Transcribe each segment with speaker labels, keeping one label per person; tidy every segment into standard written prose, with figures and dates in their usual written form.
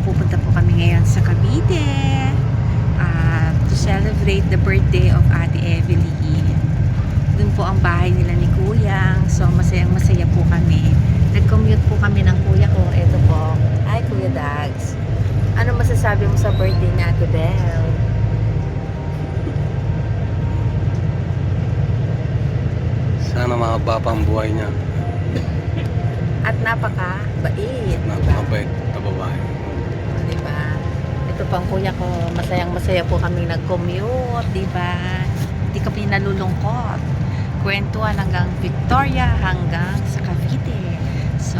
Speaker 1: pupunta po kami ngayon sa Cavite to celebrate the birthday of Ate Evelyn. Dun po ang bahay nila ni Kuyang. So masayang masaya po kami. Nag-commute po kami ng kuya ko. Ito po. Hi Kuya Dags. Ano masasabi mo sa birthday ni Ate Bel?
Speaker 2: Sana mahaba pa ang buhay niya.
Speaker 1: At napaka-bait.
Speaker 2: Napakabait na babae.
Speaker 1: O, diba? Ito pang kuya ko, masayang masaya po kami nag-commute, diba? Hindi kami nalulungkot. Kwentuhan hanggang Victoria, hanggang sa Cavite. So,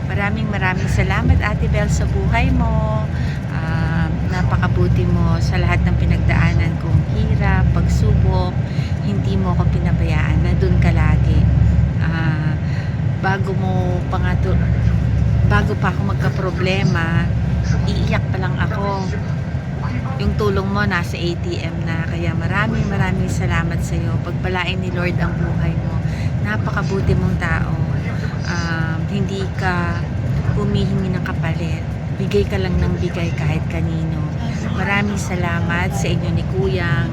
Speaker 1: maraming salamat Ate Bel sa buhay mo. Napakabuti mo sa lahat ng pinagdaanan kong hirap, pagsubok. Hindi mo ako pinabayaan, na doon ka lagi. Bago pa ako magka-problema, iiyak pa lang ako. Yung tulong mo nasa ATM na. Kaya maraming salamat sa iyo. Pagpalain ni Lord ang buhay mo. Napakabuti mong tao. Hindi ka humihingi ng kapalit. Bigay ka lang ng bigay kahit kanino. Maraming salamat sa inyo ni Kuyang.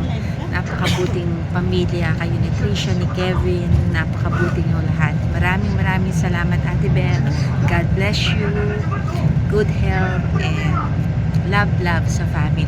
Speaker 1: Napakabuting pamilya kayo ni Tricia, ni Kevin. Napakabuti nyo lahat. Maraming salamat Ate Bel. God bless you. Good health and love sa family.